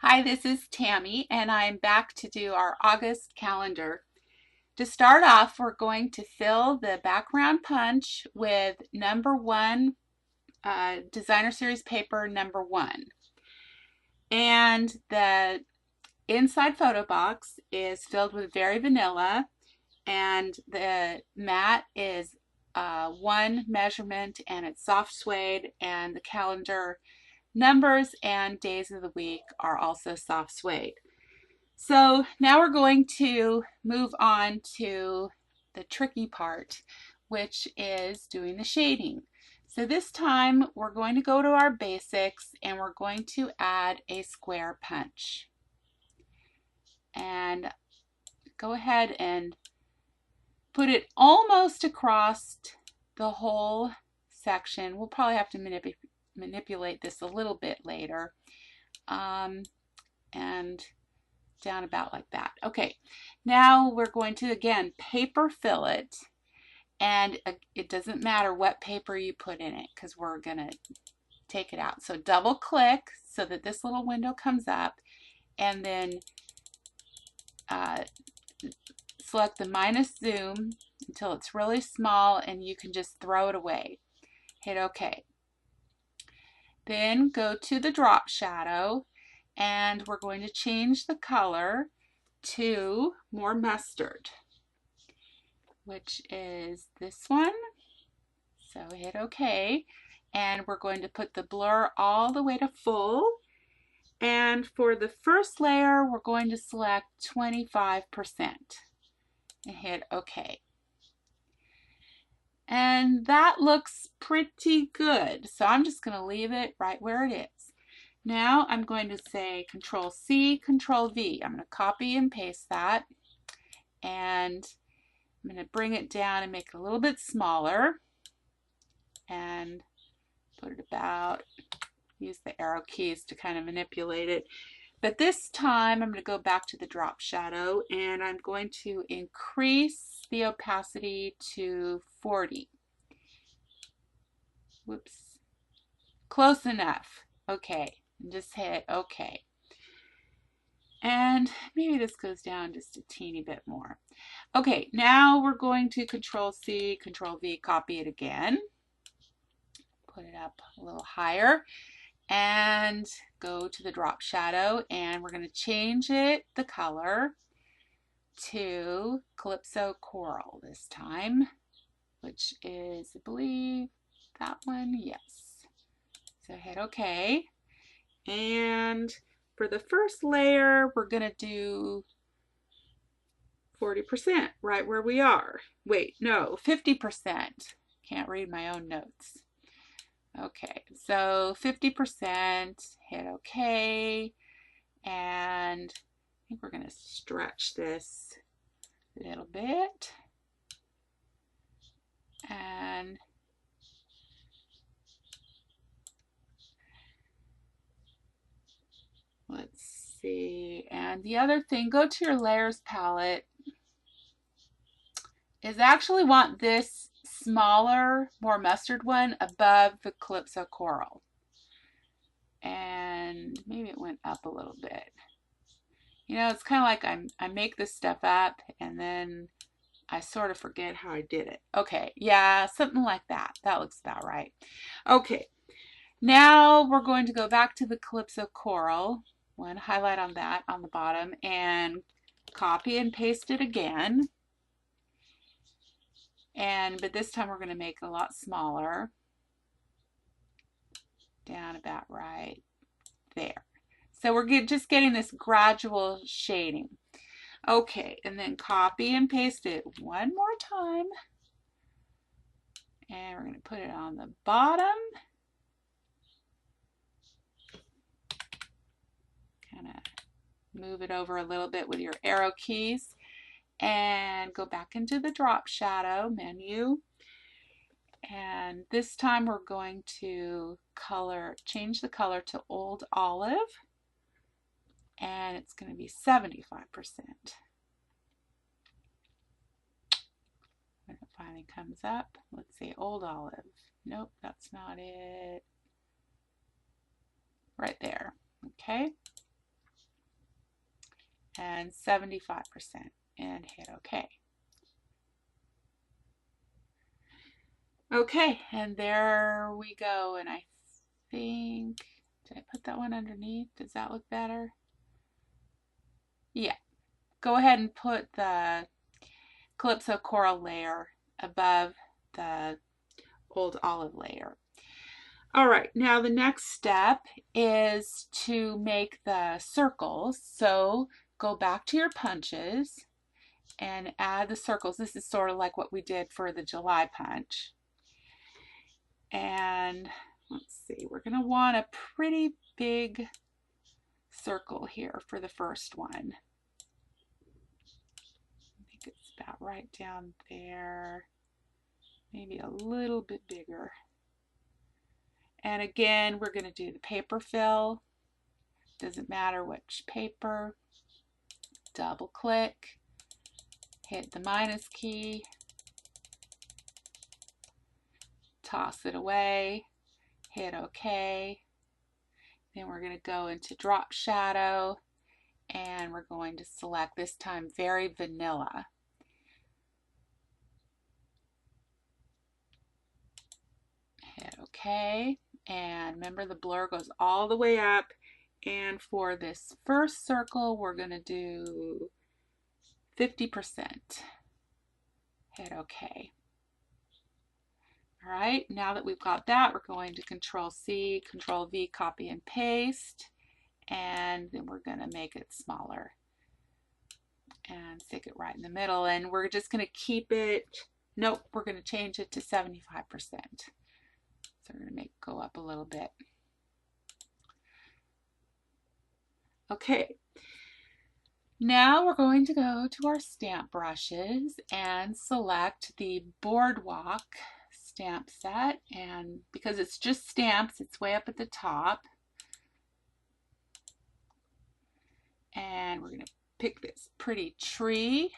Hi, this is Tammy, and I'm back to do our August calendar. To start off, we're going to fill the background punch with number one, designer series paper number one. And the inside photo box is filled with Very Vanilla, and the mat is one measurement, and it's soft suede, and the calendar numbers and days of the week are also soft suede. So now we're going to move on to the tricky part, which is doing the shading. So this time we're going to go to our basics and we're going to add a square punch. And go ahead and put it almost across the whole section. We'll probably have to manipulate this a little bit later. And down about like that. Okay, now we're going to again paper fill it, and it doesn't matter what paper you put in it because we're gonna take it out. So double click so that this little window comes up, and then select the minus zoom until it's really small and you can just throw it away. Hit OK. Then go to the drop shadow and we're going to change the color to more mustard, which is this one. So hit OK, and we're going to put the blur all the way to full. And for the first layer, we're going to select 25% and hit OK. And that looks pretty good. So I'm just going to leave it right where it is. Now I'm going to say Control C, Control V. I'm going to copy and paste that, and I'm going to bring it down and make it a little bit smaller and put it about, use the arrow keys to kind of manipulate it. But this time I'm going to go back to the drop shadow and I'm going to increase the opacity to 40. Whoops. Close enough. Okay. And just hit OK. And maybe this goes down just a teeny bit more. Okay, now we're going to Control C, Control V, copy it again. Put it up a little higher and go to the drop shadow, and we're going to change it, the color, to Calypso Coral this time, which is, I believe, that one. Yes. So hit OK. And for the first layer, we're going to do 40%, right where we are. Wait, no, 50%. Can't read my own notes. Okay, so 50%, hit OK, and I think we're going to stretch this a little bit. And let's see, and the other thing, go to your layers palette, is actually want this smaller, more mustard one above the Calypso Coral. And maybe it went up a little bit. You know, it's kind of like I make this stuff up and then I sort of forget how I did it. Okay, yeah, something like that. That looks about right. Okay, now we're going to go back to the Calypso Coral. One highlight on that on the bottom and copy and paste it again. But this time we're going to make it a lot smaller. Down about right there. So we're just getting this gradual shading. Okay, and then copy and paste it one more time. And we're going to put it on the bottom. Kind of move it over a little bit with your arrow keys. And go back into the drop shadow menu. And this time we're going to change the color to Old Olive. And it's going to be 75%. When it finally comes up, let's see, Old Olive. Nope, that's not it. Right there. Okay. and 75% and hit OK. Okay, and there we go. And I think, did I put that one underneath? Does that look better? Yeah. Go ahead and put the Calypso coral layer above the old olive layer. All right, now the next step is to make the circles. So go back to your punches and add the circles. This is sort of like what we did for the July punch. And let's see, we're going to want a pretty big circle here for the first one. I think it's about right down there, maybe a little bit bigger. And again, we're going to do the paper fill. Doesn't matter which paper. Double click, hit the minus key, toss it away, hit OK. Then we're going to go into drop shadow and we're going to select this time very vanilla. Hit OK. And remember, the blur goes all the way up. And for this first circle, we're going to do 50%. Hit OK. All right, now that we've got that, we're going to Control C, Control V, copy and paste. And then we're going to make it smaller and stick it right in the middle. And we're just going to keep it, nope, we're going to change it to 75%. So we're going to make it go up a little bit. Okay, now we're going to go to our stamp brushes and select the Boardwalk stamp set. And because it's just stamps, it's way up at the top. And we're going to pick this pretty tree.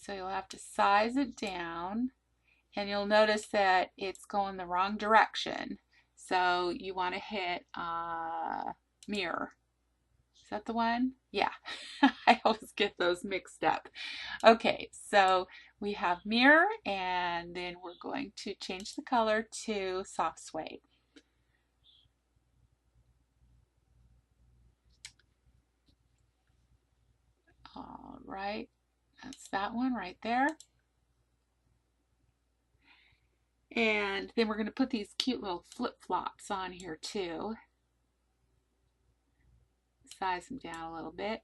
So you'll have to size it down. And you'll notice that it's going the wrong direction. So you want to hit mirror. Is that the one? Yeah, I always get those mixed up. Okay, so we have mirror, and then we're going to change the color to soft suede. All right, that's that one right there. And then we're going to put these cute little flip-flops on here too. Size them down a little bit.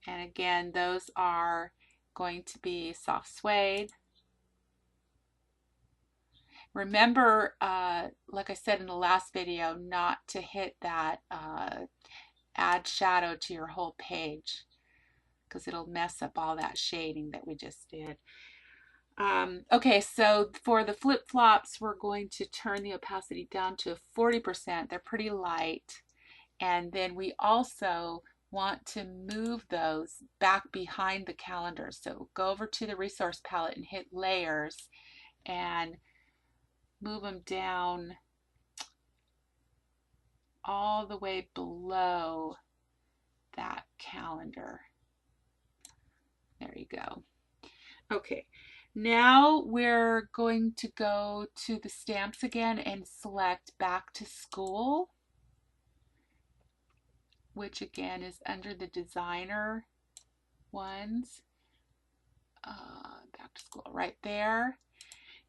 And again, those are going to be soft suede. Remember, like I said in the last video, not to hit that add shadow to your whole page, because it'll mess up all that shading that we just did. Okay, so for the flip-flops, we're going to turn the opacity down to 40%. They're pretty light. And then we also want to move those back behind the calendar. So go over to the resource palette and hit layers and move them down all the way below that calendar. There you go. Okay, now we're going to go to the stamps again and select back to school, which again is under the designer ones. Back to school right there.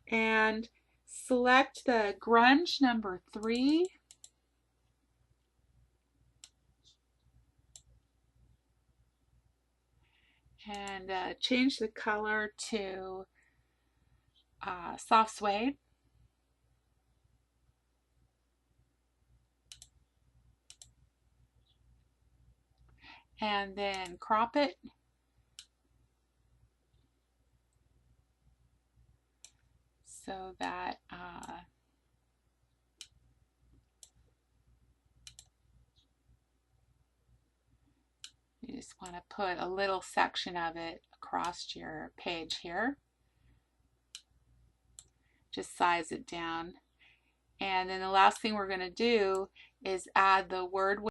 And select the grunge number 3. And change the color to soft suede. And then crop it. So that you just want to put a little section of it across your page here. Just size it down. And then the last thing we're going to do is add the word